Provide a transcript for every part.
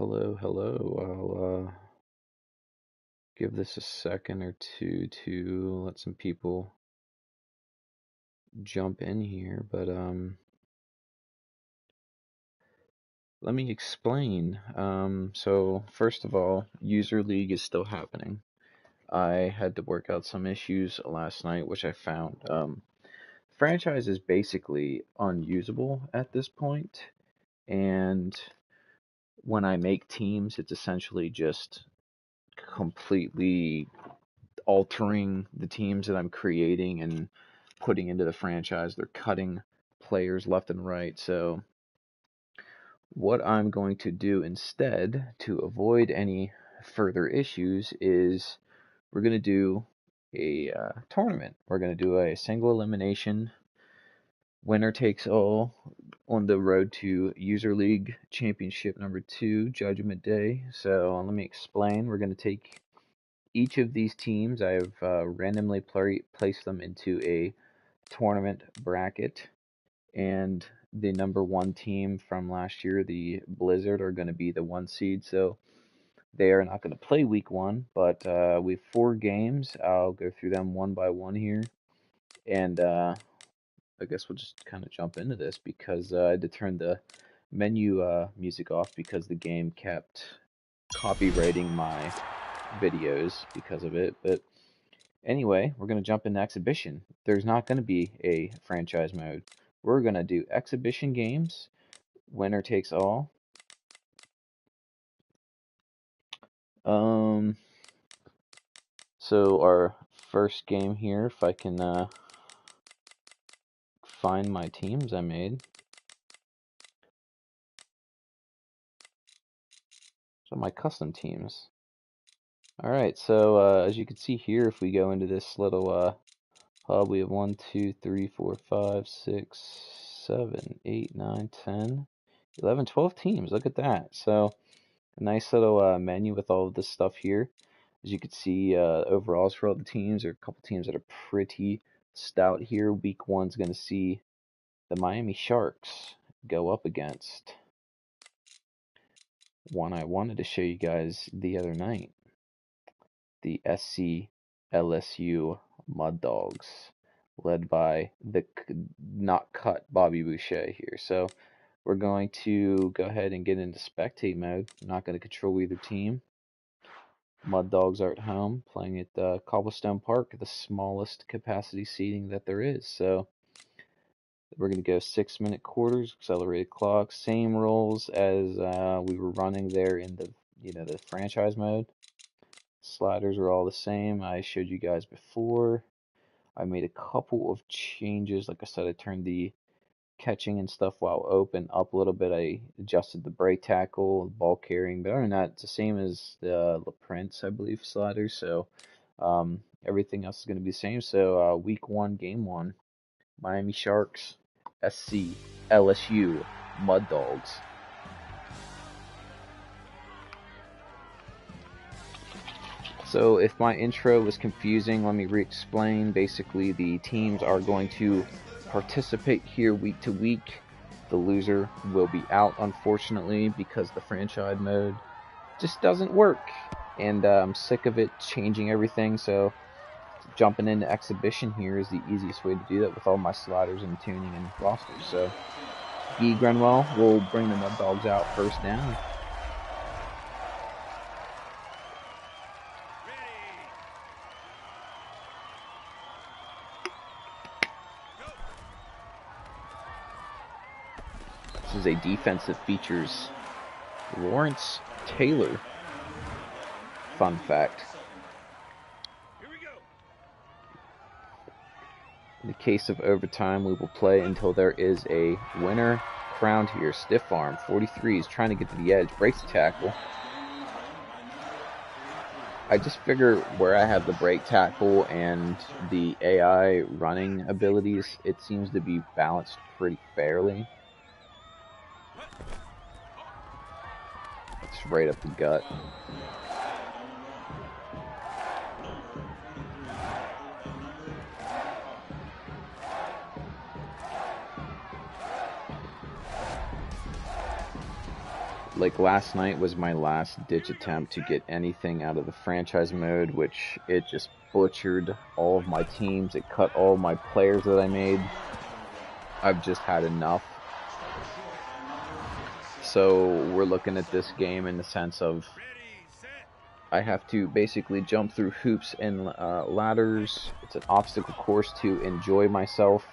Hello, hello. I'll give this a second or two to let some people jump in here, but let me explain. So first of all, User League is still happening. I had to work out some issues last night, which I found. Franchise is basically unusable at this point, and when I make teams, it's essentially just completely altering the teams that I'm creating and putting into the franchise. They're cutting players left and right. So, what I'm going to do instead to avoid any further issues is we're going to do a tournament. We're going to do a single elimination, winner takes all on the road to User League Championship number 2, Judgment Day. So, let me explain. We're going to take each of these teams. I have randomly placed them into a tournament bracket, and the number 1 team from last year, the Blizzard, are going to be the 1 seed. So they are not going to play week 1, but we have 4 games. I'll go through them one by one here, and I guess we'll just kind of jump into this because I had to turn the menu music off because the game kept copywriting my videos because of it. But anyway, we're going to jump into exhibition. There's not going to be a franchise mode. We're going to do exhibition games, winner takes all. Um, so our first game here, if I can find my teams I made. So my custom teams. Alright, so as you can see here, if we go into this little hub, we have 1, 2, 3, 4, 5, 6, 7, 8, 9, 10, 11, 12 teams. Look at that. So a nice little menu with all of this stuff here. As you can see, overalls for all the teams. There are a couple teams that are pretty stout here. Week 1's going to see the Miami Sharks go up against one I wanted to show you guys the other night, the SC LSU Mud Dogs, led by the not cut Bobby Boucher here. So we're going to go ahead and get into spectate mode. I'm not going to control either team. Mud Dogs are at home playing at Cobblestone Park, the smallest capacity seating that there is. So we're going to go 6-minute quarters, accelerated clock, same rules as we were running there in the franchise mode. Sliders are all the same. I showed you guys before. I made a couple of changes. Like I said, I turned the catching and stuff while open up a little bit. I adjusted the break tackle, ball carrying, but other than that, it's the same as the Prince, I believe, sliders. So everything else is going to be the same. So week 1, game 1, Miami Sharks, SC, LSU, Mud Dogs. So if my intro was confusing, let me re-explain. Basically, the teams are going to participate here week to week. The loser will be out, unfortunately, because the franchise mode just doesn't work. And I'm sick of it changing everything, so jumping into exhibition here is the easiest way to do that with all my sliders and tuning and rosters. So Guy Grenwell will bring the Mud Dogs out first down. This is a defense that features Lawrence Taylor. Fun fact. In the case of overtime, we will play until there is a winner crowned here. Stiff arm, 43 is trying to get to the edge, breaks the tackle. I just figure where I have the break tackle and the AI running abilities, it seems to be balanced pretty fairly. It's right up the gut. like last night was my last ditch attempt to get anything out of the franchise mode, which it just butchered all of my teams. It cut all my players that I made. I've just had enough. So we're looking at this game in the sense of I have to basically jump through hoops and ladders. It's an obstacle course to enjoy myself.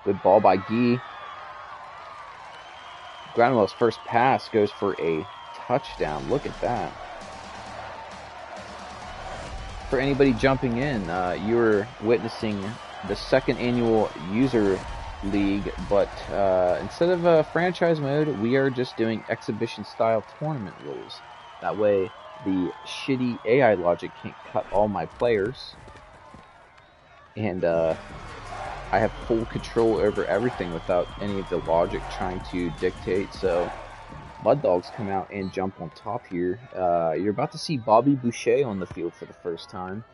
Good ball by Guy. Granwell's first pass goes for a touchdown. Look at that. For anybody jumping in, you're witnessing the second annual user league, but instead of a franchise mode, we are just doing exhibition style tournament rules. That way the shitty AI logic can't cut all my players, and I have full control over everything without any of the logic trying to dictate. So Mud Dogs come out and jump on top here. You're about to see Bobby Boucher on the field for the first time.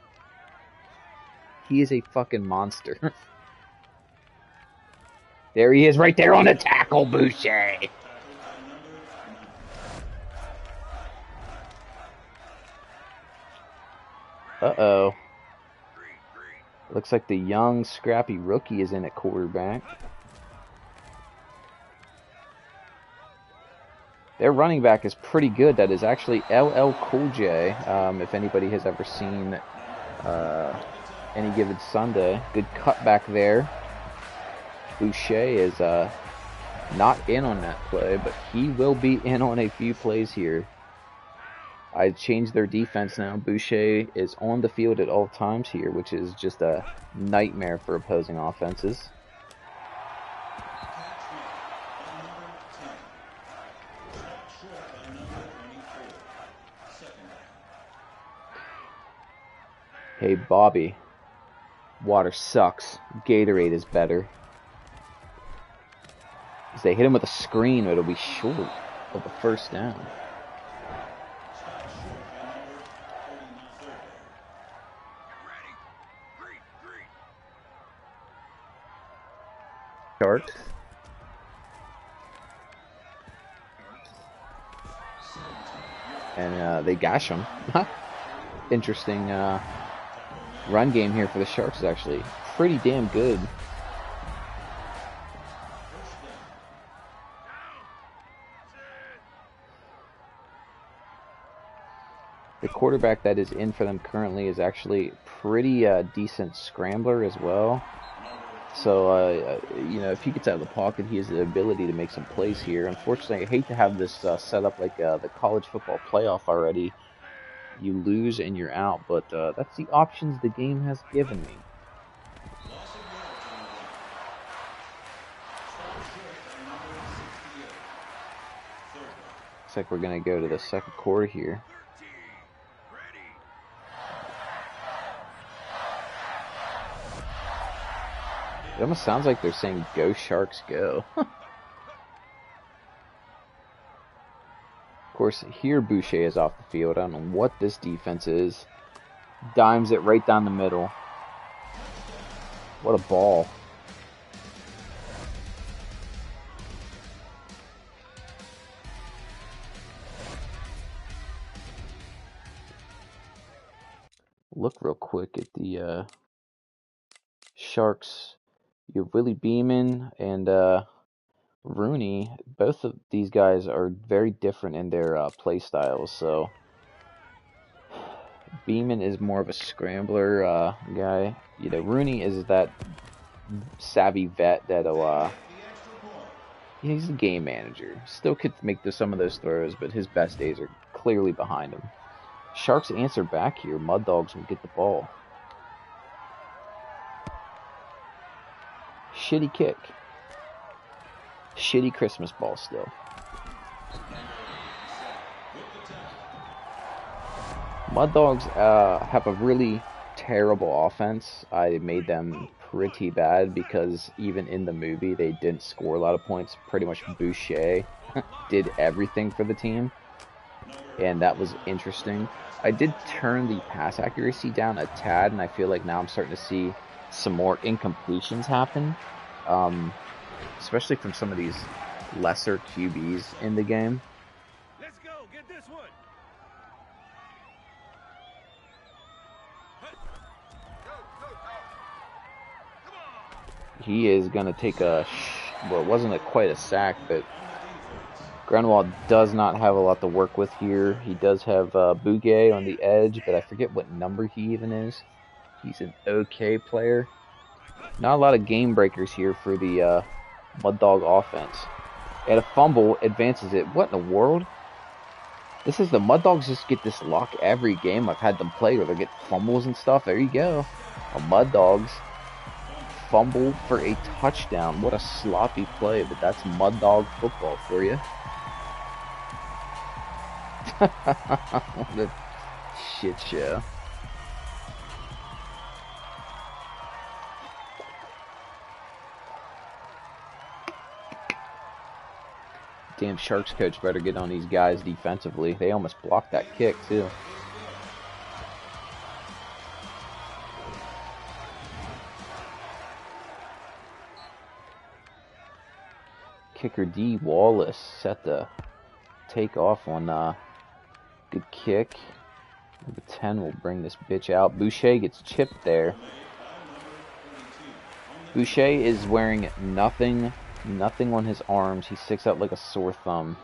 He is a fucking monster. There he is right there on the tackle, Boucher. Uh-oh. Looks like the young, scrappy rookie is in at quarterback. Their running back is pretty good. That is actually LL Cool J. If anybody has ever seen Any Given Sunday. Good cutback there. Boucher is not in on that play, but he will be in on a few plays here. I changed their defense now. Boucher is on the field at all times here, which is just a nightmare for opposing offenses. Hey, Bobby. Water sucks. Gatorade is better. As they hit him with a screen, it'll be short of the first down. Sharks. And they gash him. Interesting run game here for the Sharks is actually pretty damn good. The quarterback that is in for them currently is actually pretty decent scrambler as well. So, you know, if he gets out of the pocket, he has the ability to make some plays here. Unfortunately, I hate to have this set up like the college football playoff already. You lose and you're out, but that's the options the game has given me. Looks like we're going to go to the second quarter here. It almost sounds like they're saying, "Go Sharks, go." Of course, here Boucher is off the field. I don't know what this defense is. Dimes it right down the middle. What a ball. Look real quick at the Sharks. You have Willie Beeman and Rooney. Both of these guys are very different in their play styles. So Beeman is more of a scrambler guy. You know, Rooney is that savvy vet that'll he's a game manager. Still could make some of those throws, but his best days are clearly behind him. Sharks answer back here. Mud Dogs will get the ball. Shitty kick. Shitty Christmas ball still. Mud Dogs have a really terrible offense. I made them pretty bad because even in the movie they didn't score a lot of points. Pretty much Boucher did everything for the team, and that was interesting. I did turn the pass accuracy down a tad, and I feel like now I'm starting to see some more incompletions happen, especially from some of these lesser QBs in the game. get this one. He is going to take a, well, it wasn't quite a sack, but Grunwald does not have a lot to work with here. He does have Bouguet on the edge, but I forget what number he even is. He's an okay player. Not a lot of game breakers here for the Mud Dog offense. And a fumble advances it. What in the world? This is the Mud Dogs just get this luck every game I've had them play, where they get fumbles and stuff. There you go. A Mud Dogs fumble for a touchdown. What a sloppy play, but that's Mud Dog football for you. What a shit show. Damn Sharks coach better get on these guys defensively. They almost blocked that kick too. Kicker D Wallace set to take off on good kick. Number 10 will bring this bitch out. Boucher gets chipped there. Boucher is wearing nothing on his arms. He sticks out like a sore thumb.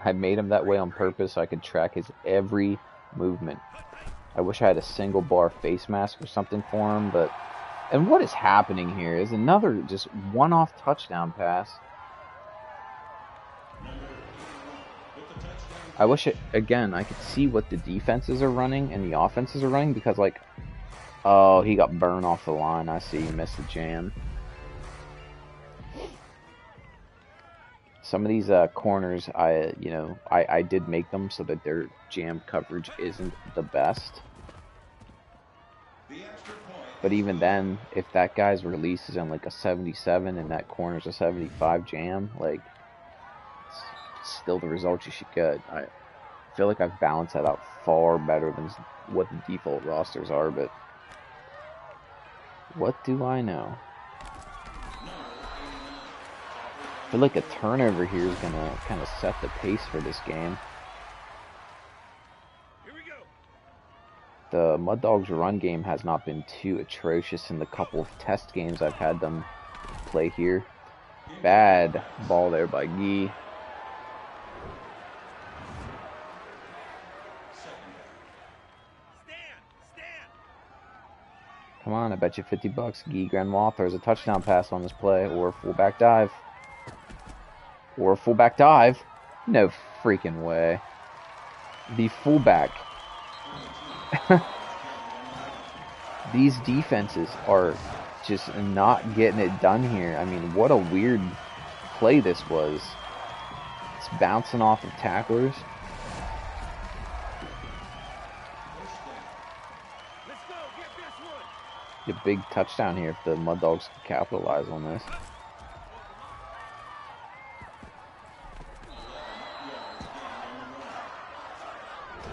I made him that way on purpose so I could track his every movement. I wish I had a single bar face mask or something for him, but... And what is happening here is another just one-off touchdown pass. I wish, again, I could see what the defenses are running and the offenses are running, because, like, oh, he got burned off the line. I see, he missed the jam. Some of these corners, I did make them so that their jam coverage isn't the best. But even then, if that guy's release is on like a 77 and that corner's a 75 jam, like, it's still the result you should get. I feel like I've balanced that out far better than what the default rosters are, but what do I know? I feel like a turnover here is going to kind of set the pace for this game. Here we go. The Mud Dogs' run game has not been too atrocious in the couple of test games I've had them play here. Bad ball there by Guy. Come on, I bet you $50. Guy Grenoir throws a touchdown pass on this play, or a fullback dive. Or a fullback dive. No freaking way. The fullback. These defenses are just not getting it done here. I mean, what a weird play this was. It's bouncing off of tacklers. A big touchdown here if the Mud Dogs can capitalize on this.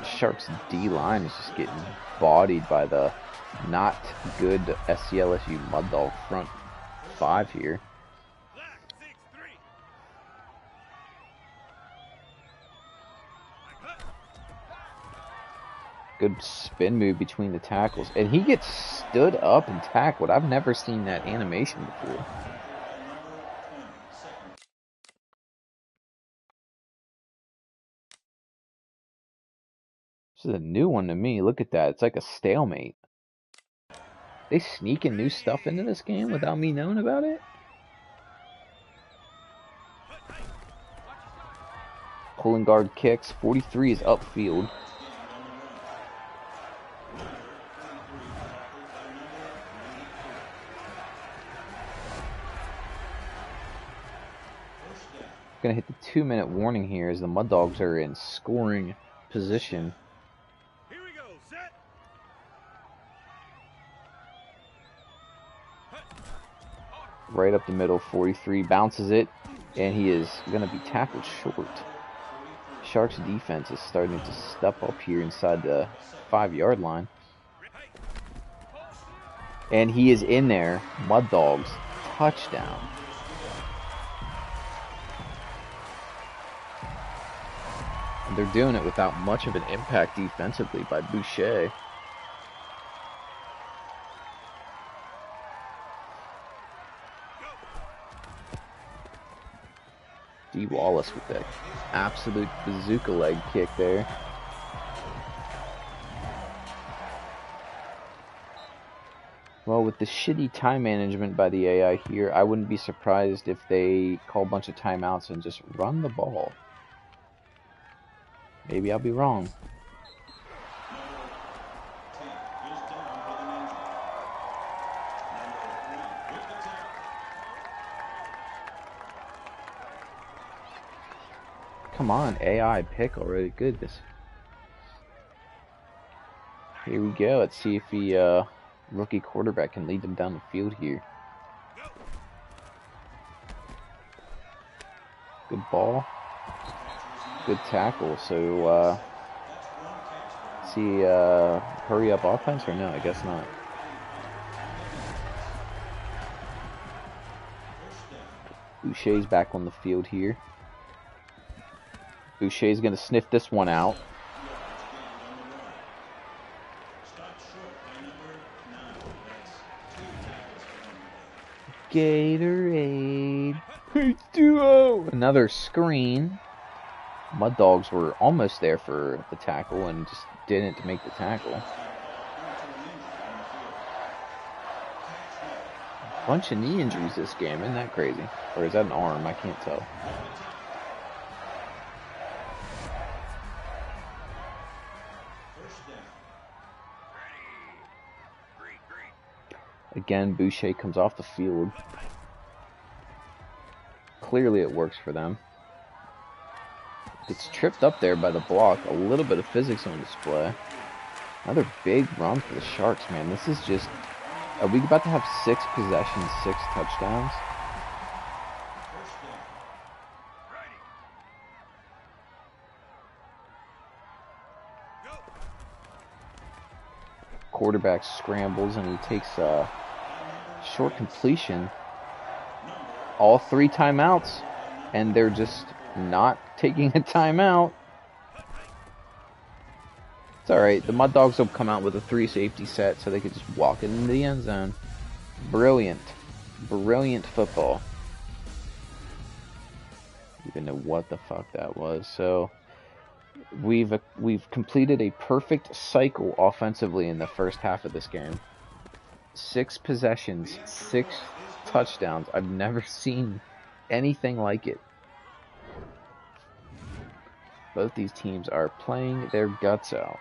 Sharks D-line is just getting bodied by the not good SCLSU Mud Dog front five here. Good spin move between the tackles. And he gets stood up and tackled. I've never seen that animation before. This is a new one to me. Look at that. It's like a stalemate. They sneaking new stuff into this game without me knowing about it? Pulling guard kicks. 43 is upfield. Gonna hit the 2-minute warning here as the Mud Dogs are in scoring position. Here we go, set. Right up the middle, 43 bounces it, and he is gonna be tackled short. Sharks defense is starting to step up here inside the 5-yard line. And he is in there. Mud Dogs, touchdown. And they're doing it without much of an impact defensively by Boucher. D. Wallace with that absolute bazooka leg kick there. Well, with the shitty time management by the AI here, I wouldn't be surprised if they call a bunch of timeouts and just run the ball. Maybe I'll be wrong. Come on, AI, pick already. Goodness. Here we go. Let's see if the rookie quarterback can lead them down the field here. Good ball. Good tackle. So, see, hurry up offense or no? I guess not. Boucher's back on the field here. Boucher's going to sniff this one out. Gatorade. H2O. Another screen. Mud Dogs were almost there for the tackle and just didn't make the tackle. Bunch of knee injuries this game, isn't that crazy? Or is that an arm? I can't tell. Again, Boucher comes off the field. Clearly it works for them. Gets tripped up there by the block. A little bit of physics on display. Another big run for the Sharks, man. This is just... Are we about to have 6 possessions, 6 touchdowns? Quarterback scrambles and he takes a short completion. All 3 timeouts, and they're just not taking a timeout. It's alright. The Mud Dogs will come out with a 3 safety set so they could just walk it into the end zone. Brilliant. Brilliant football. I don't even know what the fuck that was. So we've completed a perfect cycle offensively in the first half of this game. 6 possessions, 6 touchdowns. I've never seen anything like it. Both these teams are playing their guts out.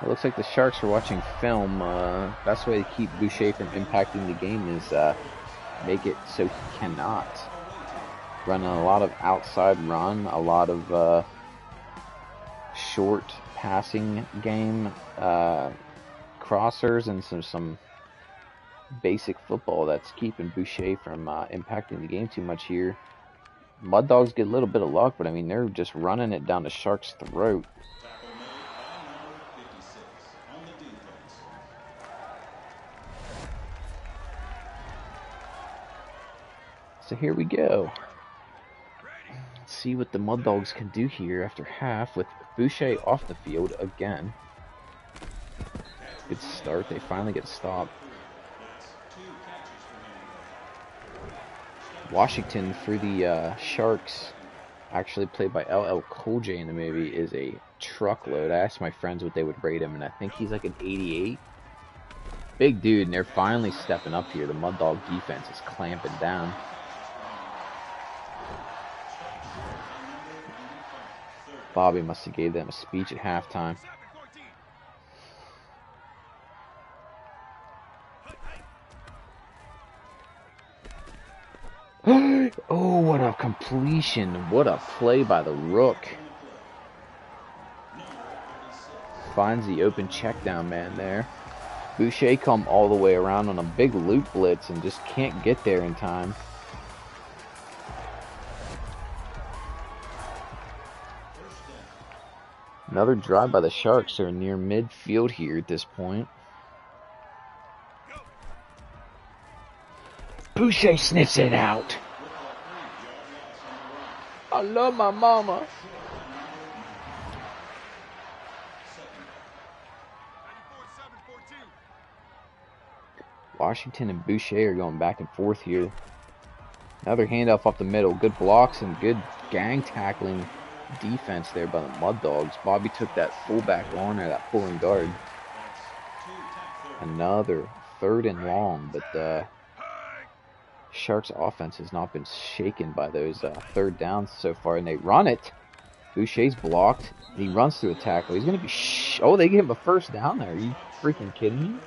It looks like the Sharks are watching film. Best way to keep Boucher from impacting the game is make it so he cannot. Running a lot of outside run, a lot of short passing game, crossers, and some basic football that's keeping Boucher from impacting the game too much here. Mud Dogs get a little bit of luck, but I mean, they're just running it down the Sharks' throat. So here we go. Let's see what the Mud Dogs can do here after half with Boucher off the field again. Good start. They finally get stopped. Washington for the Sharks, actually played by LL Cool J in the movie, is a truckload. I asked my friends what they would rate him, and I think he's like an 88. Big dude, and they're finally stepping up here. The Mud Dog defense is clamping down. Bobby must have gave them a speech at halftime. Oh, what a completion. What a play by the Rook. Finds the open check down man there. Boucher come all the way around on a big loop blitz and just can't get there in time. Another drive by the Sharks. They're near midfield here at this point. Boucher sniffs it out. I love my mama. Washington and Boucher are going back and forth here. Another handoff off the middle. Good blocks and good gang tackling defense there by the Mud Dogs. Bobby took that fullback on, or that pulling guard. Another 3rd and long, but the Sharks offense has not been shaken by those 3rd downs so far, and they run it. Boucher's blocked. He runs through a tackle. He's going to be oh, they give him a 1st down there. Are you freaking kidding me?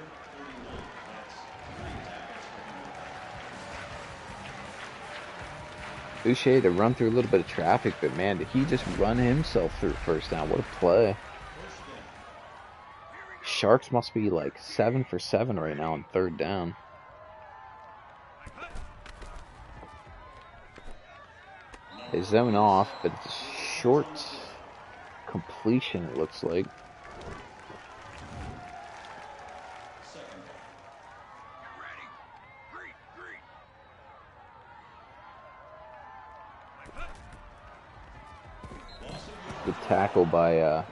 Boucher to run through a little bit of traffic, but man, did he just run himself through 1st down? What a play. Sharks must be like 7 for 7 right now on 3rd down. They zone off, but it's a short completion, it looks like. The tackle by,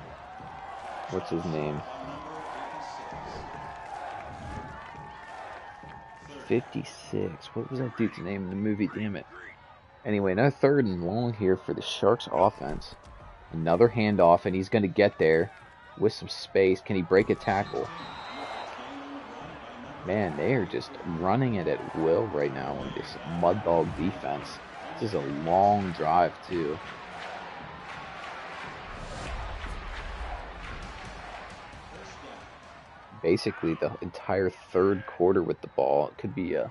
what's his name? 56. What was that dude's name in the movie? Damn it. Anyway, another 3rd and long here for the Sharks offense. Another handoff, and he's going to get there with some space. Can he break a tackle? Man, they are just running it at will right now with this Mud Dog defense. This is a long drive, too. Basically, the entire 3rd quarter with the ball. It could be a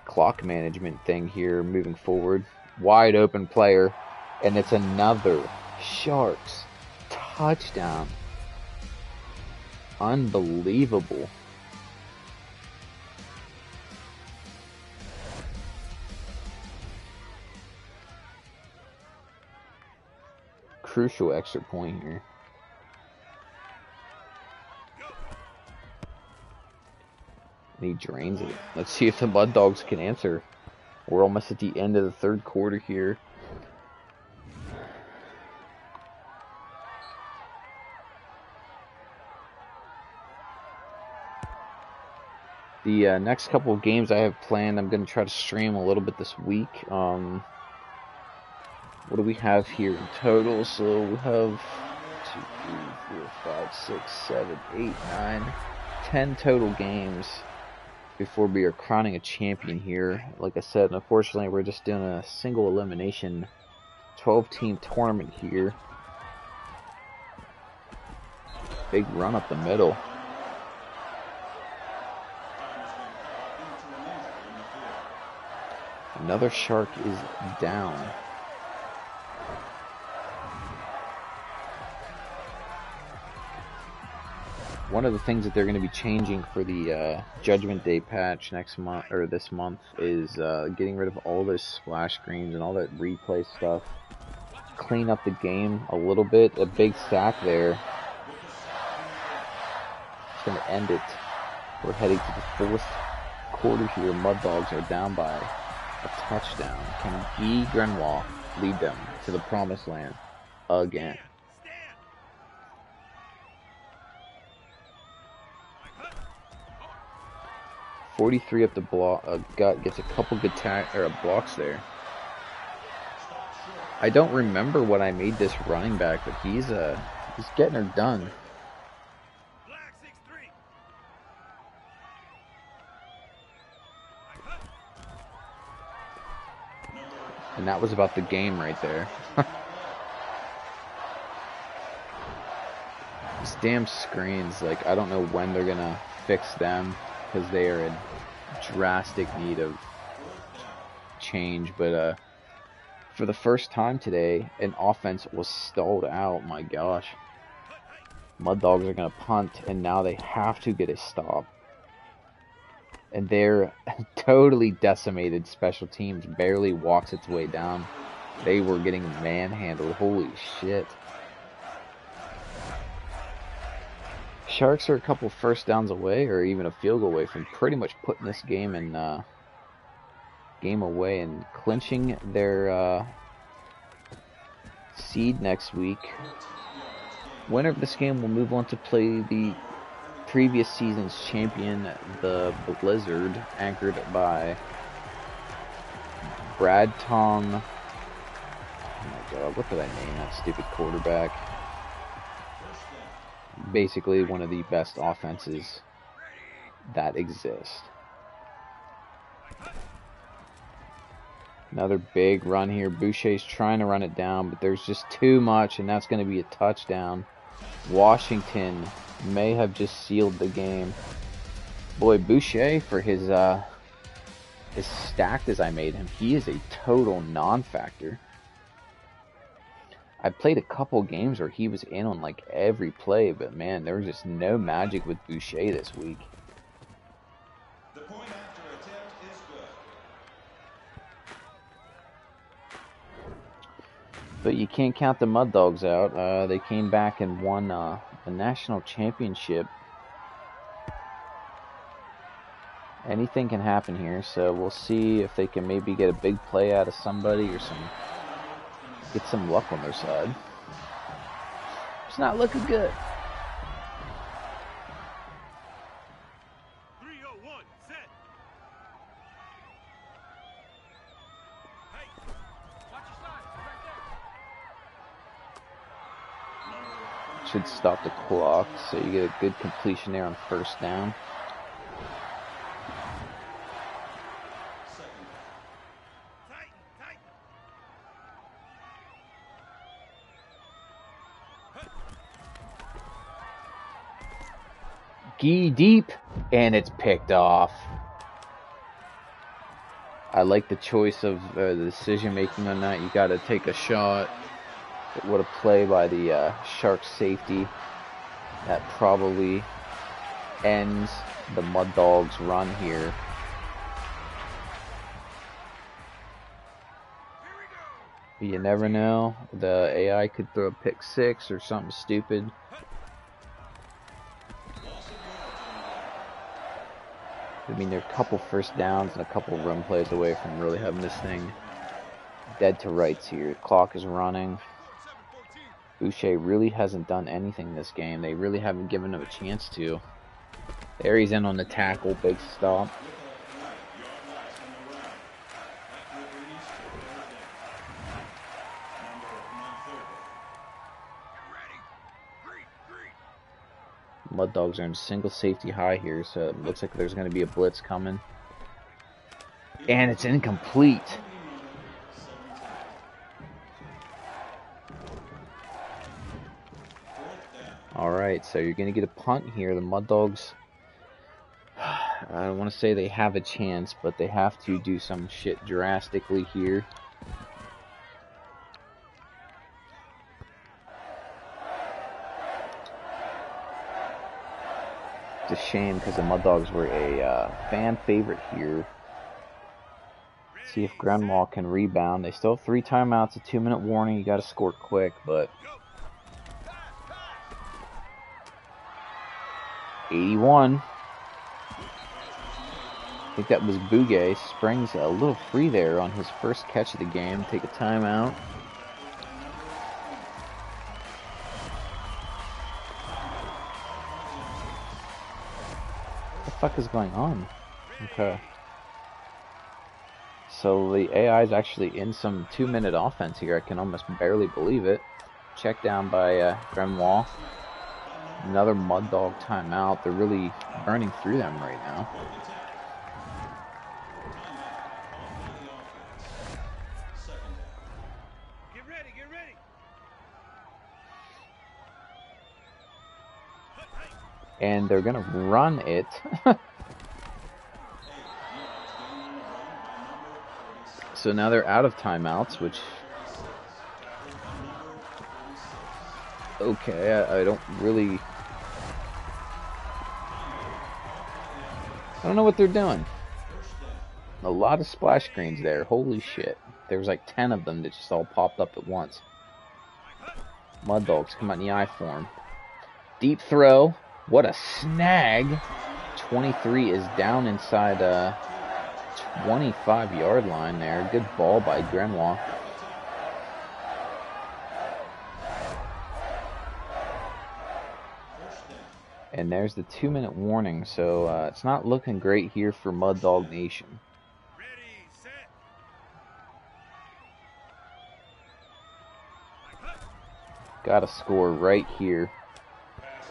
clock management thing here moving forward. Wide open player, and it's another Sharks touchdown. Unbelievable. Crucial extra point here. And he drains it. Let's see if the Mud Dogs can answer. We're almost at the end of the 3rd quarter here. The next couple of games I have planned, I'm going to try to stream a little bit this week. What do we have here in total? So we have 2, 3, 4, 5, 6, 7, 8, 9, 10 total games before we are crowning a champion here. Like I said, unfortunately, we're just doing a single elimination 12-team tournament here. Big run up the middle. Another Shark is down. One of the things that they're going to be changing for the Judgment Day patch next month, or this month, is getting rid of all those splash screens and all that replay stuff. Clean up the game a little bit. A big sack there. It's going to end it. We're heading to the 4th quarter here. Mud Dogs are down by a touchdown. Can Guy Grenoir lead them to the promised land again? 43 up the block. Gets a couple good blocks there. I don't remember when I made this running back, but he's getting her done. And that was about the game right there. These damn screens, like, I don't know when they're gonna fix them, because they are in drastic need of change. But for the first time today, an offense was stalled out. My gosh. Mud Dogs are gonna punt, and now they have to get a stop. And they're totally decimated. Special teams barely walks its way down. They were getting manhandled. Holy shit. Sharks are a couple first downs away, or even a field goal away from pretty much putting this game in game away and clinching their seed next week. Winner of this game will move on to play the previous season's champion, the Blizzard, anchored by Brad Tong. Oh my god, what did I name that stupid quarterback? Basically one of the best offenses that exist. Another big run here. Boucher's trying to run it down, but there's just too much, and that's going to be a touchdown. Washington may have just sealed the game. Boy, Boucher, for his as stacked as I made him, he is a total non-factor. I played a couple games where he was in on like every play, but man, there was just no magic with Boucher this week. The point after attempt is good. But you can't count the Mud Dogs out. They came back and won the national championship. Anything can happen here, so we'll see if they can maybe get a big play out of somebody or get some luck on their side. It's not looking good. 3-0-1, set. Hey, watch your side, right there. Should stop the clock, so you get a good completion there on first down. Gee deep, and it's picked off. I like the choice of the decision making on that. You got to take a shot. What a play by the Sharks safety. That probably ends the Mud Dogs run here. You never know. The AI could throw a pick six or something stupid. I mean, they're a couple first downs and a couple run plays away from really having this thing dead to rights here. The clock is running. Boucher really hasn't done anything this game. They really haven't given him a chance to. There he's in on the tackle. Big stop. Mud Dogs are in single safety high here, so it looks like there's going to be a blitz coming. And it's incomplete. Alright, so you're going to get a punt here. The Mud Dogs, I don't want to say they have a chance, but they have to do some shit drastically here. It's a shame because the Mud Dogs were a fan favorite here. Let's see if Grandma can rebound. They still have 3 timeouts, a 2-minute warning. You got to score quick, but 81. I think that was Bouguet. Springs a little free there on his first catch of the game. Take a timeout. What the fuck is going on? Okay. So the AI is actually in some 2-minute offense here. I can almost barely believe it. Check down by Grenoir. Another Mud Dog timeout. They're really burning through them right now. Get ready, get ready. And they're gonna run it. So now they're out of timeouts, which... Okay, I don't really... I don't know what they're doing. A lot of splash screens there. Holy shit. There was like 10 of them that just all popped up at once. Mud Dogs come out in the I form. Deep throw. What a snag. 23 is down inside 25-yard line there. Good ball by Grenoir. And there's the 2-minute warning, so it's not looking great here for Mud Dog Nation. Ready, set. Got to score right here.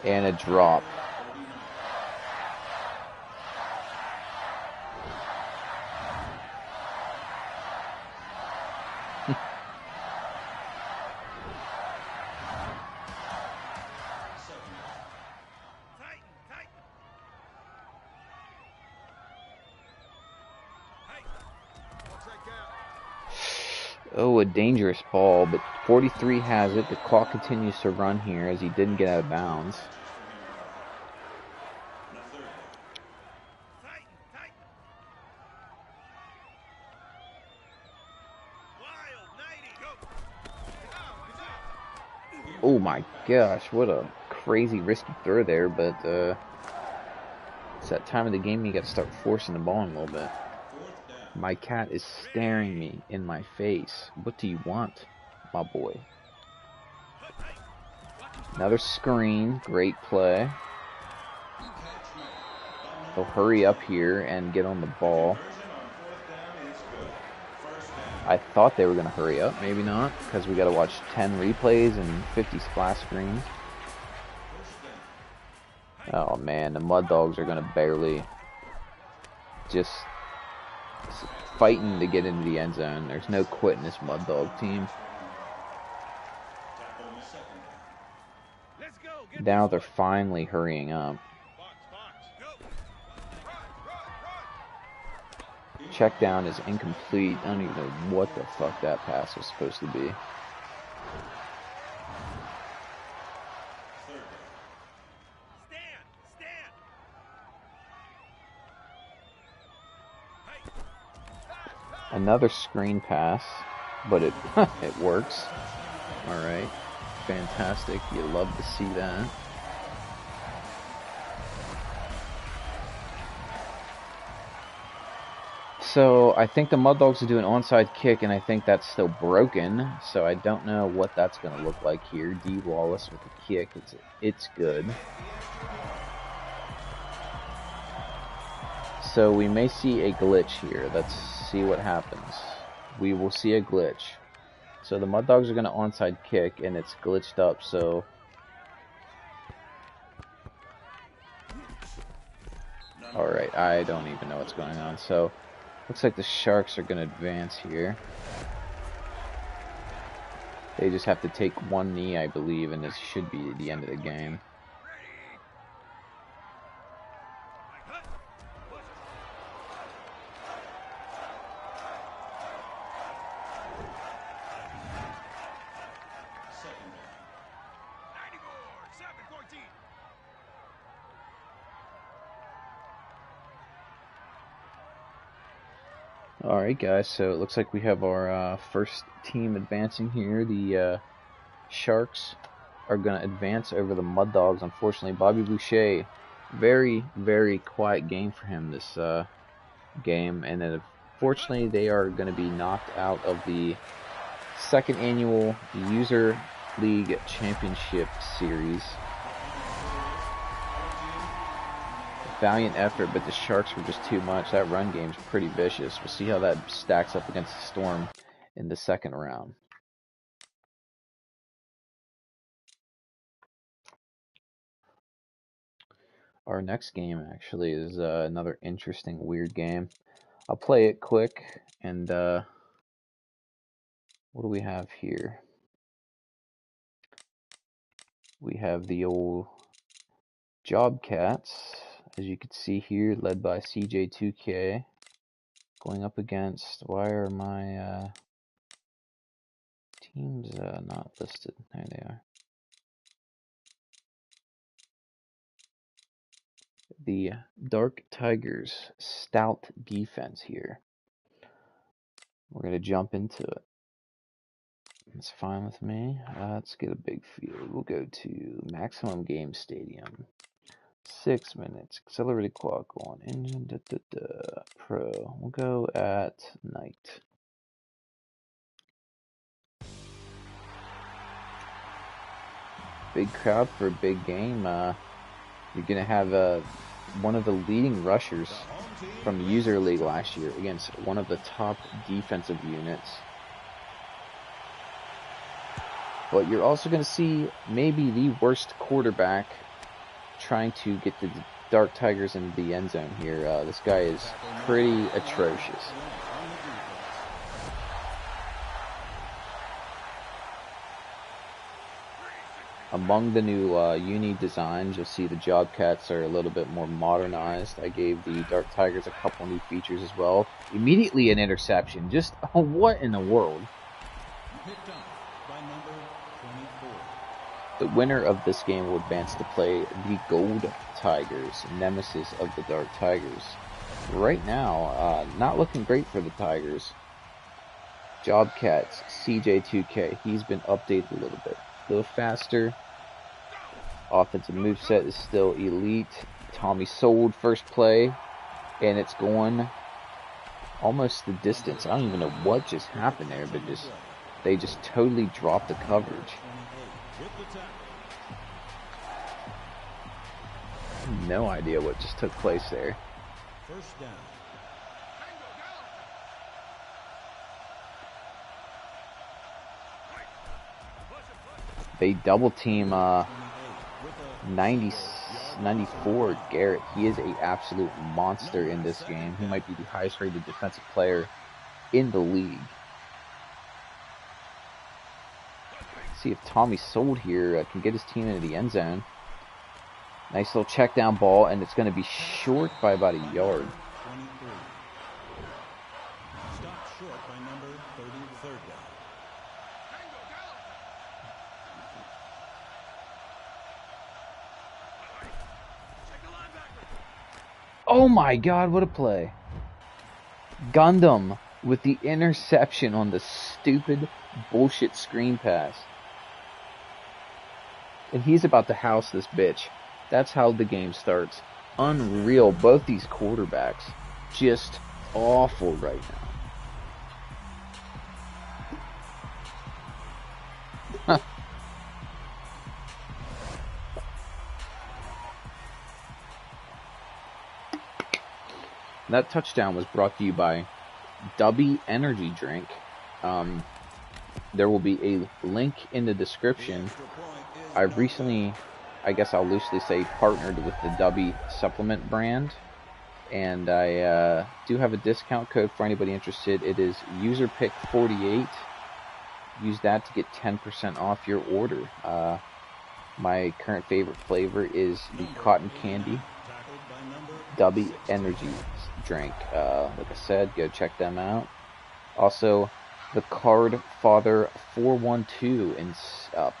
And a drop. Oh, a dangerous ball, but 43 has it. The clock continues to run here as he didn't get out of bounds. Oh my gosh, what a crazy risky throw there, but it's that time of the game you got to start forcing the ball in a little bit. My cat is staring me in my face. What do you want, my boy? Another screen, great play. They'll hurry up here and get on the ball. I thought they were going to hurry up, maybe not, because we got to watch 10 replays and 50 splash screens. Oh man, the Mud Dogs are going to barely just fighting to get into the end zone. There's no quitting this Mud Dog team. Now they're finally hurrying up. Check down is incomplete. I don't even know what the fuck that pass was supposed to be. Another screen pass, but it it works. All right, fantastic. You love to see that. So I think the Mud Dogs will do an onside kick, and I think that's still broken. So I don't know what that's going to look like here. D. Wallace with the kick. It's good. So we may see a glitch here. Let's see what happens. We will see a glitch. So the Mud Dogs are going to onside kick, and it's glitched up. So all right, I don't even know what's going on. So looks like the Sharks are going to advance here. They just have to take one knee, I believe, and this should be the end of the game. Alright guys, so it looks like we have our first team advancing here. The Sharks are going to advance over the Mud Dogs. Unfortunately, Bobby Boucher, very, very quiet game for him this game. And then unfortunately, they are going to be knocked out of the second annual User League Championship Series. Valiant effort, but the Sharks were just too much. That run game's pretty vicious. We'll see how that stacks up against the Storm in the second round. Our next game actually is another interesting, weird game. I'll play it quick, and what do we have here? We have the old Jobcats, as you can see here, led by CJ2K, going up against, why are my teams not listed? There they are. The Dark Tigers, stout defense here. We're going to jump into it. It's fine with me. Let's get a big field. We'll go to maximum game stadium. 6 minutes. Accelerated clock on. Engine. Pro. We'll go at night. Big crowd for a big game. You're going to have one of the leading rushers from the User League last year against one of the top defensive units. But you're also going to see maybe the worst quarterback trying to get the Dark Tigers into the end zone here. This guy is pretty atrocious. Among the new uni designs, you'll see the job cats are a little bit more modernized. I gave the Dark Tigers a couple new features as well. Immediately an interception. Just what in the world? Picked up by number 24. The winner of this game will advance to play the Gold Tigers, nemesis of the Dark Tigers. Right now, not looking great for the Tigers. Jobcats, CJ2K, he's been updated a little bit. A little faster. Offensive moveset is still elite. Tommy sold first play, and it's going almost the distance. I don't even know what just happened there, but they just totally dropped the coverage. No idea what just took place there. First down. They double team 94 Garrett. He is an absolute monster in this game. He might be the highest rated defensive player in the league. See if Tommy Sold here can get his team into the end zone. Nice little check down ball, and it's going to be short by about a yard. 23. Stopped short by number 30, third down. Oh my god, what a play. Gundam with the interception on the stupid bullshit screen pass. And he's about to house this bitch. That's how the game starts. Unreal. Both these quarterbacks just awful right now. That touchdown was brought to you by Dubby Energy Drink. There will be a link in the description. I've recently, I guess I'll loosely say, partnered with the Dubby supplement brand. And I do have a discount code for anybody interested. It is userpick48. Use that to get 10% off your order. My current favorite flavor is the cotton candy Dubby Energy Drink. Like I said, go check them out. Also, the Card Father 412 in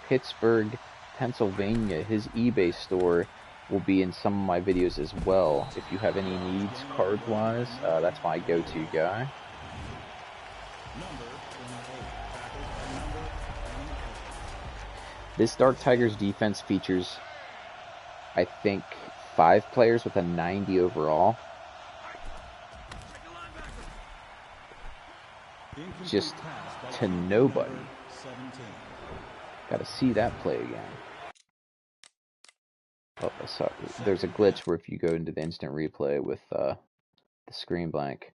Pittsburgh, Pennsylvania. His eBay store will be in some of my videos as well. If you have any needs card-wise, that's my go-to guy. This Dark Tigers defense features, I think, 5 players with a 90 overall. Just to nobody. Gotta see that play again. Oh, sorry. There's a glitch where if you go into the instant replay with the screen blank.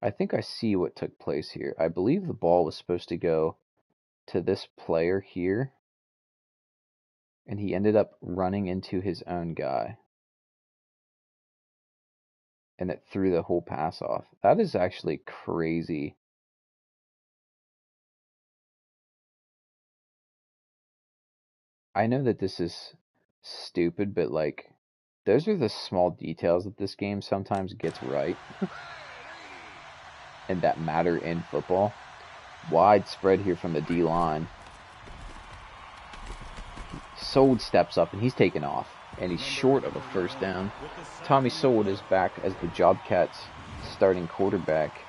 I think I see what took place here. I believe the ball was supposed to go to this player here, and he ended up running into his own guy. And it threw the whole pass off. That is actually crazy. I know that this is stupid, but like, those are the small details that this game sometimes gets right. And that matter in football. Wide spread here from the D-line. Sold steps up and he's taken off. And he's short of a first down. Tommy Sold is back as the Jobcats starting quarterback,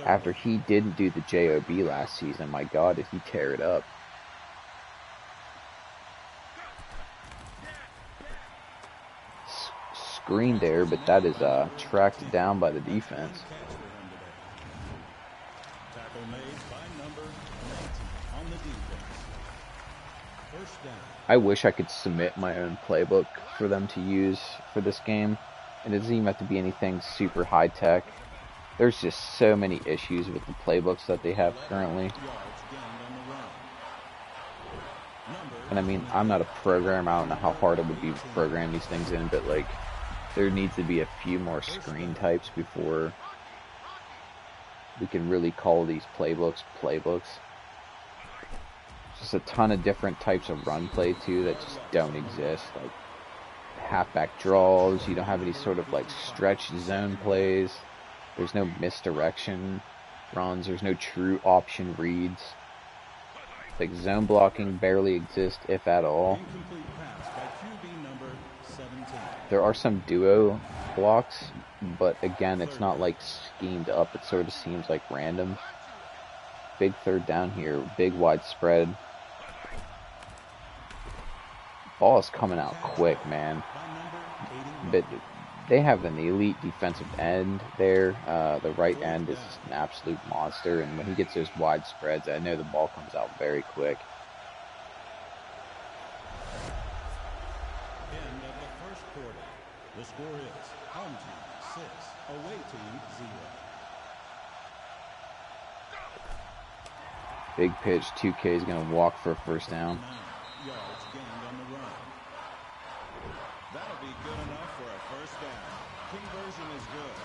after he didn't do the JOB last season, my God, did he tear it up. Screen there, but that is tracked down by the defense. Tackle made by number 19 on the defense. First down. I wish I could submit my own playbook for them to use for this game. And it doesn't even have to be anything super high tech. There's just so many issues with the playbooks that they have currently. And I mean, I'm not a programmer. I don't know how hard it would be to program these things in, but like, there needs to be a few more screen types before we can really call these playbooks. Just a ton of different types of run play too that just don't exist. Like halfback draws, you don't have any sort of like stretch zone plays. There's no misdirection runs. There's no true option reads. Like zone blocking barely exists, if at all. There are some duo blocks, but again, it's not like schemed up. It sort of seems like random. Big third down here, big wide spread. Ball is coming out quick, man. But they have an elite defensive end there. The right end is just an absolute monster, and when he gets those wide spreads, I know the ball comes out very quick. End of the first quarter. The score is home team 6, away team 0. Big pitch, 2K is going to walk for a first down. 9 yards gained on the run. That'll be good enough for a first down. Conversion is good.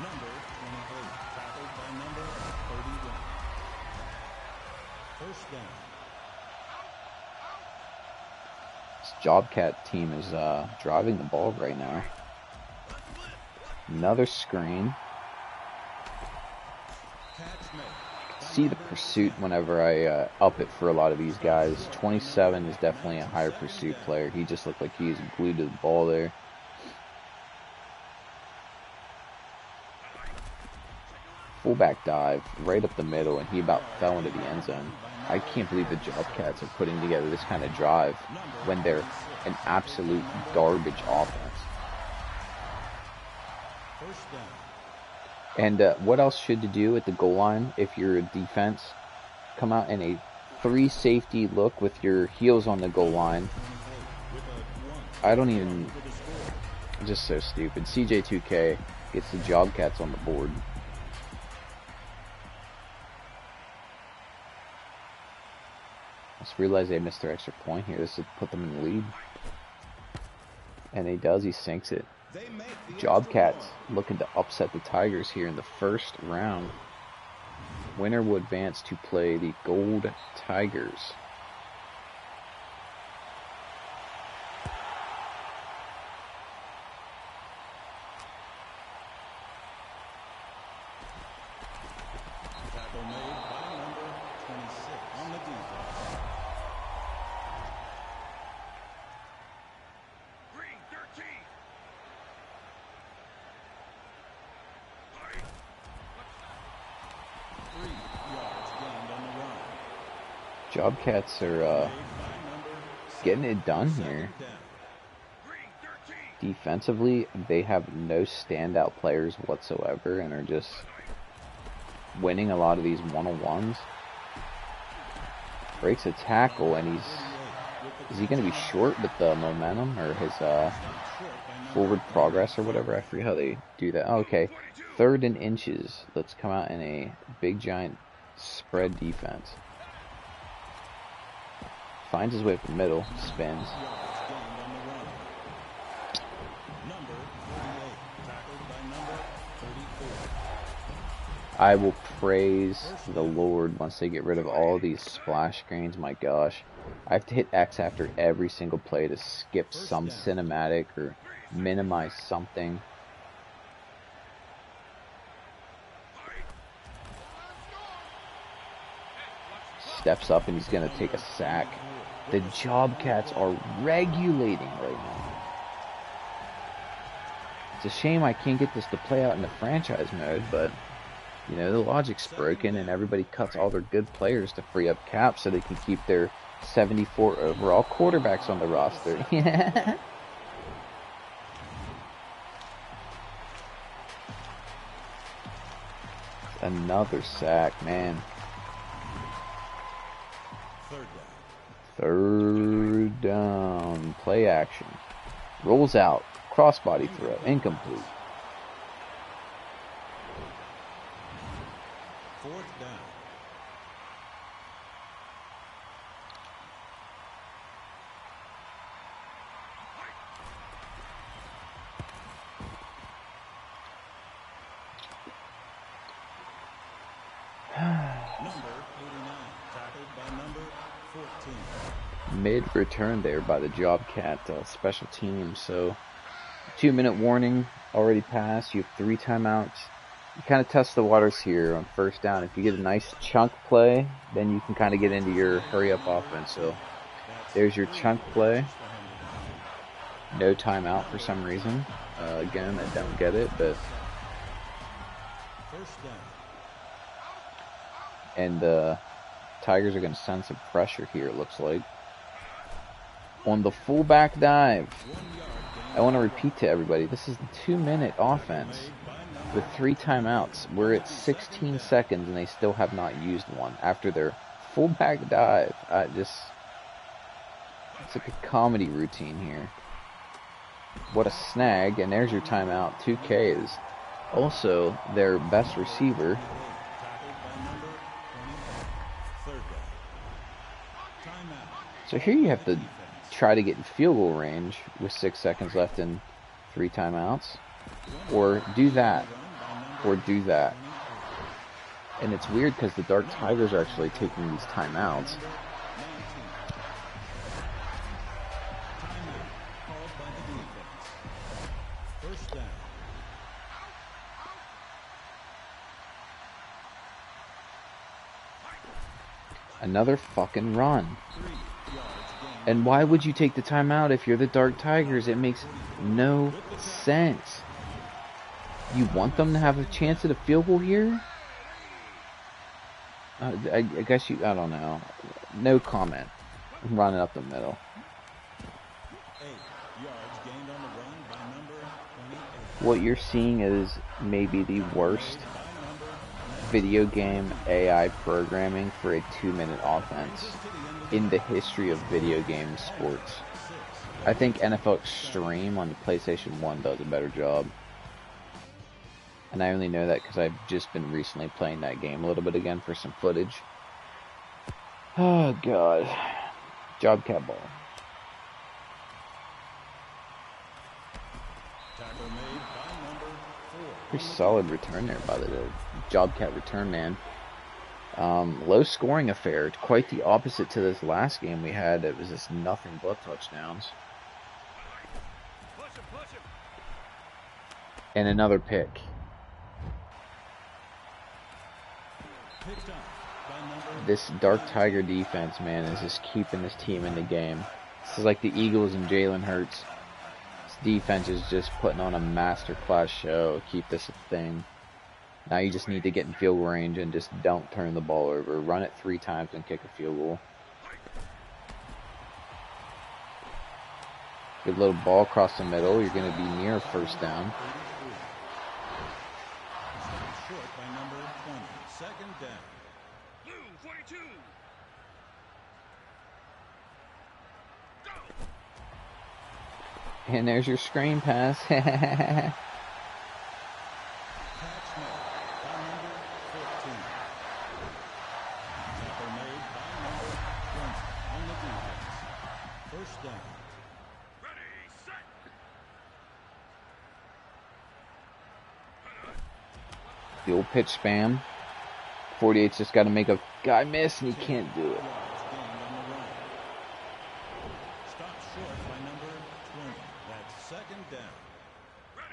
Number 28, tackled by number 31. First down. This Jobcat team is driving the ball right now. Another screen. Catch made. See the pursuit whenever I up it for a lot of these guys. 27 is definitely a higher pursuit player. He just looked like he was glued to the ball there. Fullback dive right up the middle, and he about fell into the end zone. I can't believe the Jobcats are putting together this kind of drive when they're an absolute garbage offense. First down. And what else should you do at the goal line if you're a defense? Come out in a 3 safety look with your heels on the goal line. I don't even... Just so stupid. CJ2K gets the Jobcats on the board. I just realized they missed their extra point here. This would put them in the lead. And he does. He sinks it. Jobcats looking to upset the Tigers here in the first round. Winner will advance to play the Gold Tigers. Tackle made by number 26 on the defense. Green 13. 3 yards gained on the run. Jobcats are getting it done here. Green 13. Defensively, they have no standout players whatsoever and are just winning a lot of these one-on-ones. Breaks a tackle, and is he going to be short with the momentum or his forward progress or whatever? I forget how they do that. Oh, okay, 3rd and inches. Let's come out in a big giant spread defense. Finds his way up the middle, spins. Number 48, tackled by number 34. I will praise the Lord once they get rid of all these splash screens. My gosh, I have to hit X after every single play to skip some cinematic or minimize something. Steps up and he's going to take a sack. The Jobcats are regulating right now. It's a shame I can't get this to play out in the franchise mode, but, you know, the logic's broken and everybody cuts all their good players to free up cap so they can keep their 74 overall quarterbacks on the roster. Yeah. Another sack, man. Third down. Play action. Rolls out. Crossbody throw. Incomplete. Fourth down. Number 89, tackled by number 14. Mid-return there by the Jobcat special team. So, 2-minute warning already passed. You have 3 timeouts. You kind of test the waters here on first down. If you get a nice chunk play, then you can kind of get into your hurry-up offense. So, there's your chunk play. No timeout for some reason. Again, I don't get it, but... First down. And the Tigers are going to send some pressure here, it looks like. On the fullback dive. I want to repeat to everybody, this is the 2-minute offense with 3 timeouts. We're at 16 seconds and they still have not used one after their fullback dive. It's like a comedy routine here. What a snag, and there's your timeout. 2 Ks. Also, their best receiver. So here you have to try to get in field goal range with 6 seconds left and 3 timeouts. Or do that. Or do that. And it's weird because the Dark Tigers are actually taking these timeouts. Another fucking run. And why would you take the timeout if you're the Dark Tigers? It makes no sense. You want them to have a chance at a field goal here? I guess you, I don't know. No comment. Running up the middle. 8 yards gained on the run by number 28. What you're seeing is maybe the worst video game AI programming for a 2-minute offense in the history of video game sports. I think NFL Extreme on the PlayStation 1 does a better job. And I only know that because I've just been recently playing that game a little bit again for some footage. Oh, God. Jobcat ball. Tackle made by number 4. Pretty solid return there by the Jobcat return man. Low scoring affair. Quite the opposite to this last game we had. It was just nothing but touchdowns. And another pick. This Dark Tiger defense, man, is just keeping this team in the game. This is like the Eagles and Jalen Hurts. This defense is just putting on a masterclass show. Keep this a thing. Now you just need to get in field goal range and just don't turn the ball over. Run it 3 times and kick a field goal. Good little ball across the middle. You're going to be near first down. Short by number 20. Second down. Blue 42. And there's your screen pass. The old pitch spam. 48's just got to make a guy miss, and he can't do it.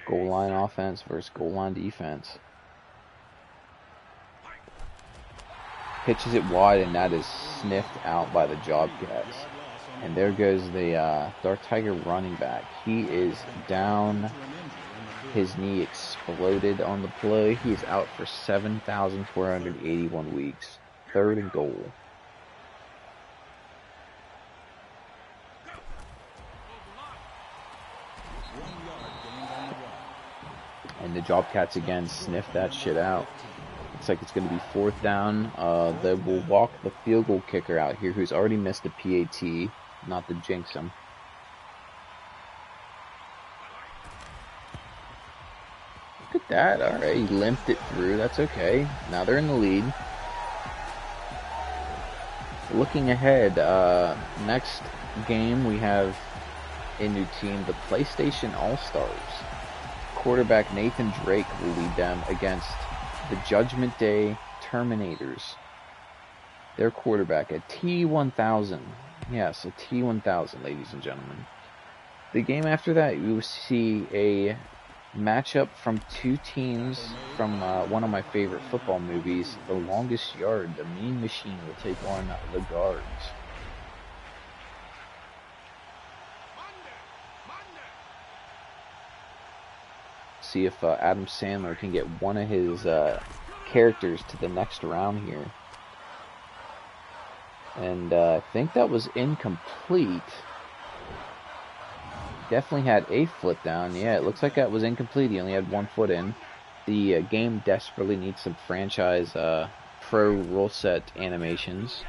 Goal line offense versus goal line defense. Pitches it wide, and that is sniffed out by the Jobcats. And there goes the Dark Tiger running back. He is down His knee exploded on the play. He is out for 7,481 weeks. 3rd and goal. And the Jobcats again sniff that shit out. Looks like it's going to be 4th down. They will walk the field goal kicker out here, who's already missed a PAT, not to jinx him. Look at that. All right, he limped it through. That's okay. Now they're in the lead. Looking ahead, next game we have a new team, the PlayStation All-Stars. Quarterback Nathan Drake will lead them against the Judgment Day Terminators. Their quarterback, a T1000. Yes, a T1000, ladies and gentlemen. The game after that, we will see a matchup from two teams from one of my favorite football movies, The Longest Yard. The Mean Machine will take on the Guards. See if Adam Sandler can get one of his characters to the next round here. And I think that was incomplete. Definitely had a foot down. Yeah, it looks like that was incomplete. He only had 1 foot in. The game desperately needs some franchise pro rule set animations.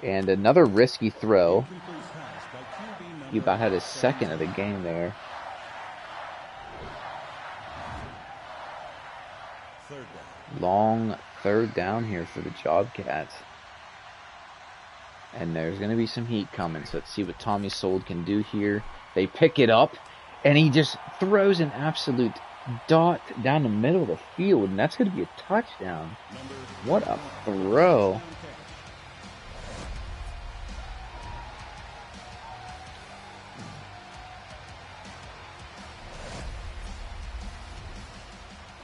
And another risky throw. He about had his second of the game there. Long 3rd down here for the Jobcats. And there's going to be some heat coming. So let's see what Tommy Sold can do here. They pick it up, and he just throws an absolute dot down the middle of the field, and that's going to be a touchdown. What a throw.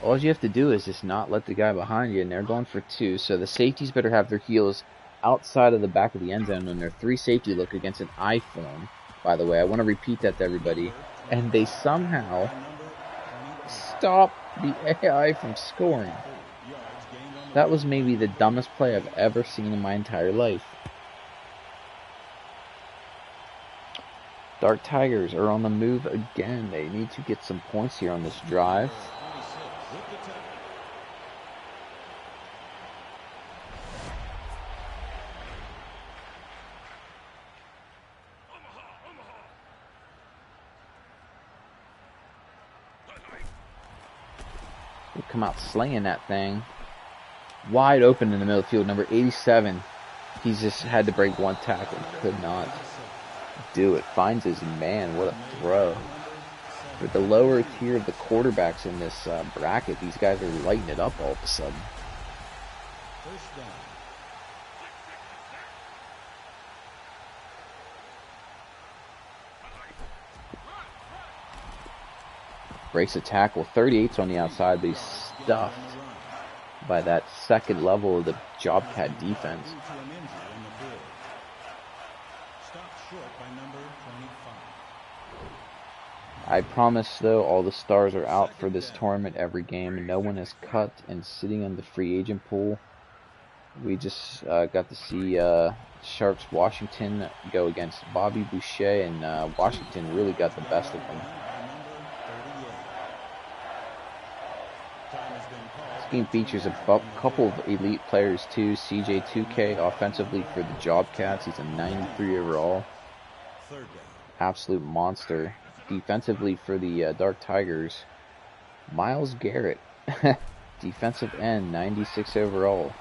All you have to do is just not let the guy behind you, and they're going for 2, so the safeties better have their heels outside of the back of the end zone when their 3 safety look against an I form. By the way, I want to repeat that to everybody. And they somehow stop the AI from scoring. That was maybe the dumbest play I've ever seen in my entire life. Dark Tigers are on the move again. They need to get some points here on this drive. They come out slinging that thing. Wide open in the middle of the field. Number 87. He's just had to break 1 tackle. Could not do it. Finds his man. What a throw. For the lower tier of the quarterbacks in this bracket, these guys are lighting it up all of a sudden. Breaks a tackle. 38's on the outside, but he's stuffed by that second level of the Jobcat defense. I promise, though, all the stars are out for this tournament every game. No one is cut and sitting in the free agent pool. We just got to see Sharps Washington go against Bobby Boucher, and Washington really got the best of them. This game features a couple of elite players too. CJ2K offensively for the Jobcats. He's a 93 overall. Absolute monster. Defensively for the Dark Tigers, Myles Garrett. Defensive end, 96 overall.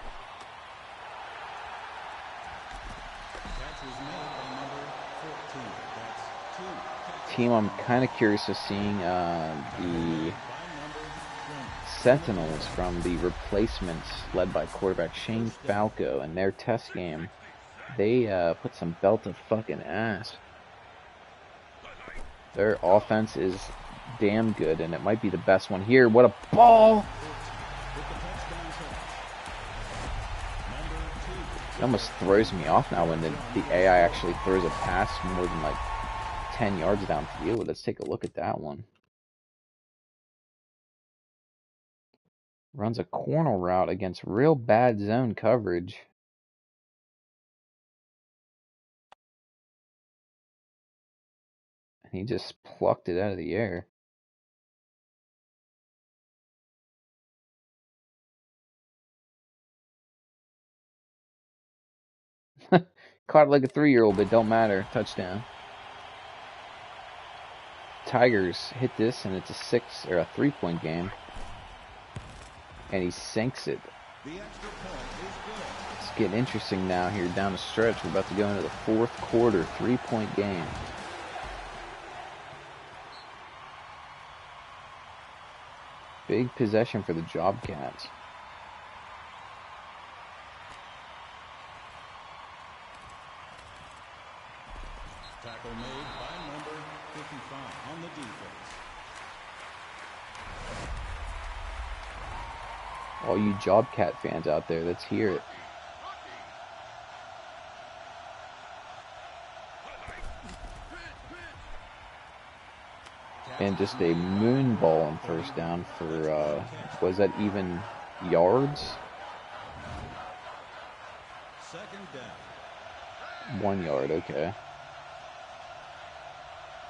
Team I'm kind of curious of seeing the Sentinels from the Replacements, led by quarterback Shane Falco, in their test game. They put some belt of fucking ass. Their offense is damn good, and it might be the best one here. What a ball! It almost throws me off now when the AI actually throws a pass more than like 10 yards downfield. Let's take a look at that one. Runs a corner route against real bad zone coverage. And he just plucked it out of the air. Caught it like a 3-year-old, but don't matter. Touchdown. Tigers hit this, and it's a 3-point game. And he sinks it. It's getting interesting now here down the stretch. We're about to go into the 4th quarter, 3-point game. Big possession for the Jobcats. Tackle made by number 55 on the defense. All you Jobcat fans out there, let's hear it. And just a moon ball on first down for, was that even yards? 2nd down. 1 yard, okay.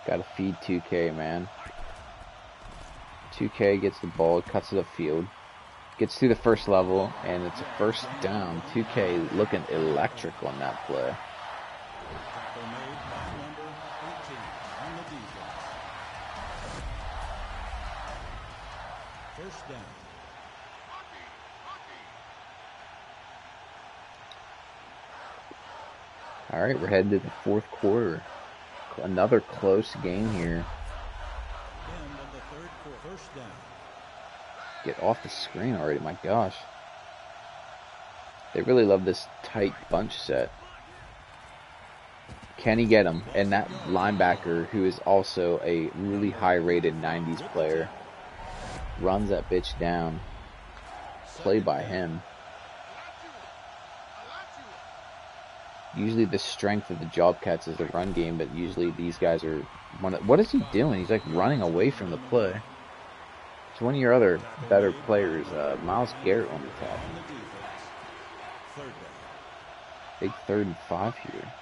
Gotta feed 2K, man. 2K gets the ball, cuts it upfield, gets through the first level, and it's a first down. 2K looking electric on that play. Tackle made by number 18 on the defense. First down. All right, we're heading to the 4th quarter. Another close game here. End of the 3rd quarter. First down. Get off the screen already, my gosh. They really love this tight bunch set. Can he get him? And that linebacker, who is also a really high-rated 90s player, runs that bitch down. Play by him. Usually the strength of the Jobcats is the run game, but usually these guys are... What is he doing? He's like running away from the play. So one of your other better players, Myles Garrett on the top. Big 3rd and 5 here.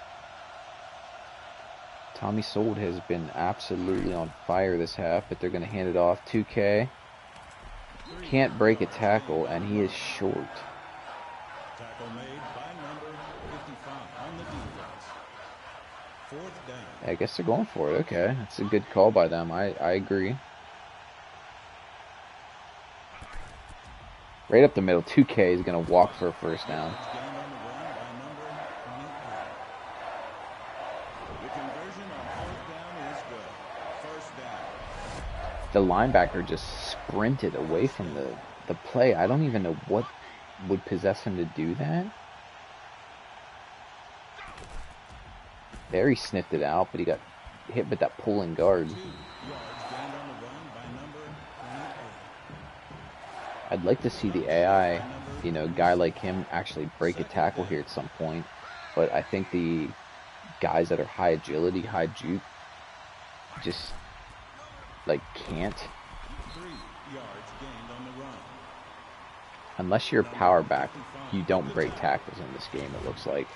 Tommy Sold has been absolutely on fire this half, but they're going to hand it off. 2K. Can't break a tackle, and he is short. Tackle made by number 55 on the defense. 4th down. I guess they're going for it. Okay, that's a good call by them. I agree. Right up the middle. 2K is going to walk for a first down. The linebacker just sprinted away from the play. I don't even know what would possess him to do that. There he sniffed it out, but he got hit with that pulling guard. I'd like to see the AI, guy like him actually break a tackle here at some point. But I think the guys that are high agility, high juke, just can't. 3 yards gained on the run. Unless you're a power back, you don't break tackles in this game, it looks like.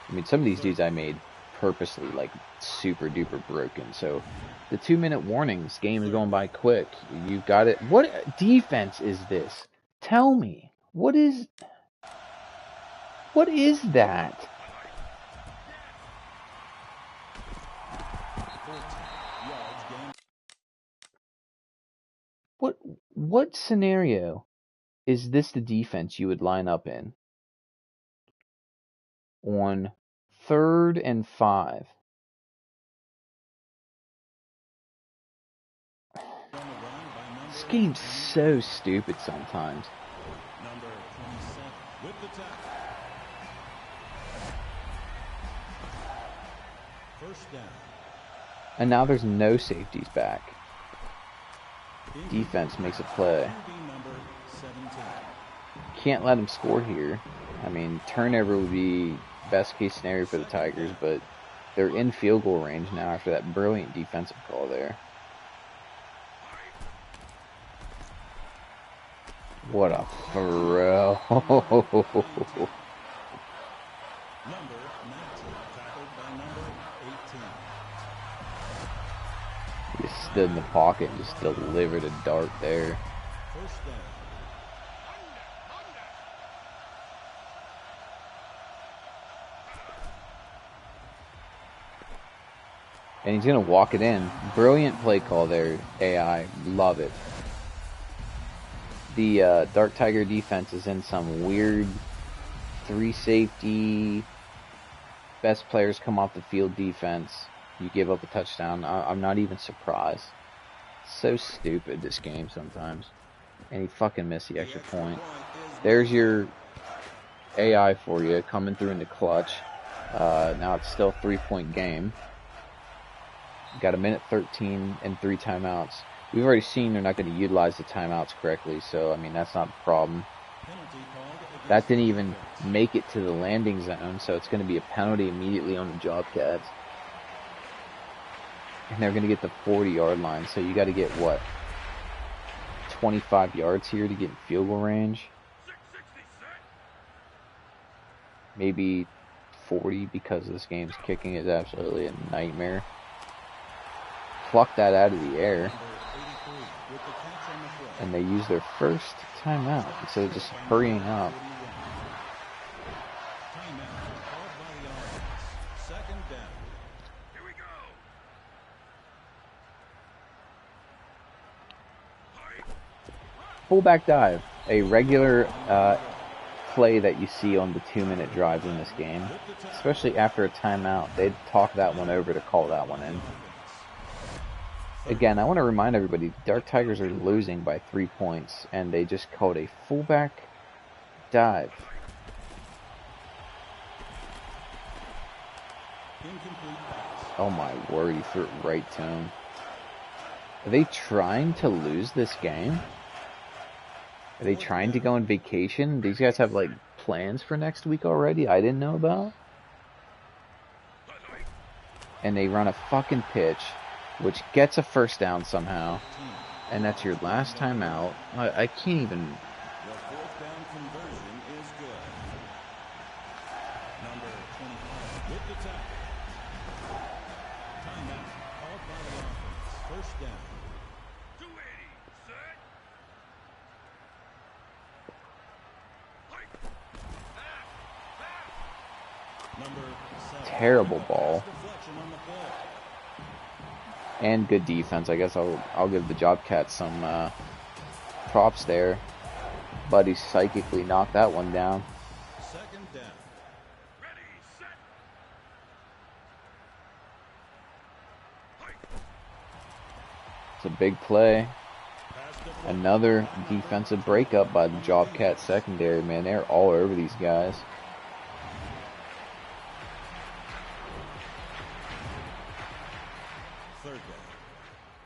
I mean, some of these dudes I made purposely, super duper broken. So, the 2-minute warnings, game is going by quick. You've got it. What defense is this? Tell me. What is that? What scenario is this the defense you would line up in? On 3rd and 5. This game's so stupid sometimes. Number 27 with the tackle. First down. And now there's no safeties back. Defense makes a play. Number 17. Can't let them score here. I mean, turnover would be best case scenario for the Tigers, but they're in field goal range now after that brilliant defensive call there. What a throw. Number 19, tackled by number 18. He just stood in the pocket and just delivered a dart there. First down. And he's going to walk it in. Brilliant play call there, AI. Love it. The Dark Tiger defense is in some weird 3 safety, best players come off the field defense. You give up a touchdown. I'm not even surprised. So stupid, this game sometimes. And he fucking missed the extra point. There's your AI for you, coming through in the clutch. Now it's still a 3-point game. Got a minute 13 and 3 timeouts. We've already seen they're not going to utilize the timeouts correctly, so I mean that's not a problem. That didn't even make it to the landing zone, so it's going to be a penalty immediately on the Jobcats. And they're going to get the 40-yard line, so you got to get what, 25 yards here to get in field goal range. Maybe 40, because this game's kicking is absolutely a nightmare. Pluck that out of the air, and they use their first timeout instead of just hurrying up. Fullback dive, a regular play that you see on the 2-minute drives in this game, especially after a timeout. They'd talk that one over to call that one in. Again, I want to remind everybody, the Dark Tigers are losing by 3 points, and they just called a fullback dive. Oh my word, he threw it right to him. Are they trying to lose this game? Are they trying to go on vacation? These guys have, like, plans for next week already I didn't know about? And they run a fucking pitch, which gets a first down somehow. And that's your last time out. I can't even... The fourth down conversion is good. Number 25 with the tackle. Timeout called by the offense. First down. 280, set. Number 7. Terrible ball. Deflection on the play. And good defense. I guess I'll give the Jobcats some props there. But he psychically knocked that one down. Second down. Ready, set. It's a big play. Pass deflection. Another defensive breakup by the Jobcat secondary. Man, they're all over these guys. Third down.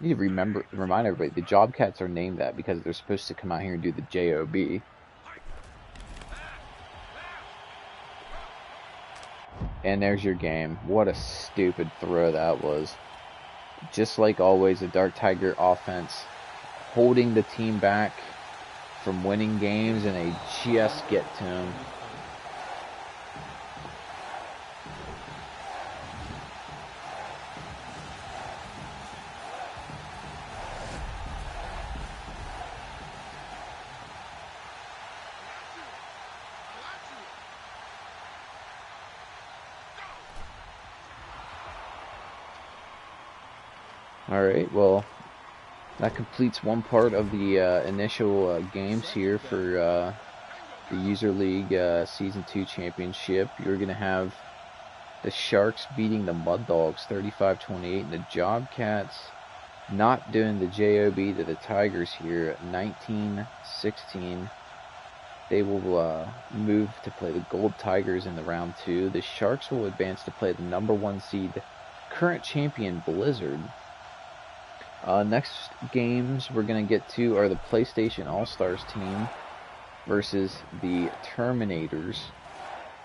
You need to remind everybody, the Jobcats are named that because they're supposed to come out here and do the JOB. And there's your game. What a stupid throw that was. Just like always, the Dark Tiger offense holding the team back from winning games, and they just get to him. Alright, well, that completes one part of the initial games here for the User League Season 2 Championship. You're going to have the Sharks beating the Mud Dogs 35-28, and the Jobcats not doing the JOB to the Tigers here 19-16. They will move to play the Gold Tigers in the round 2. The Sharks will advance to play the number 1 seed, current champion Blizzard. Next games we're going to get to are the PlayStation All-Stars team versus the Terminators.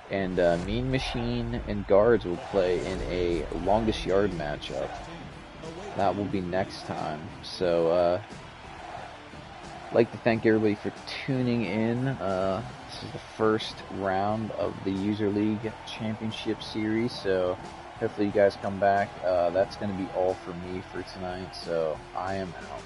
And Mean Machine and Guards will play in a longest yard matchup. That will be next time. So, like to thank everybody for tuning in. This is the first round of the User League Championship Series, so hopefully you guys come back. That's going to be all for me for tonight, so I am out.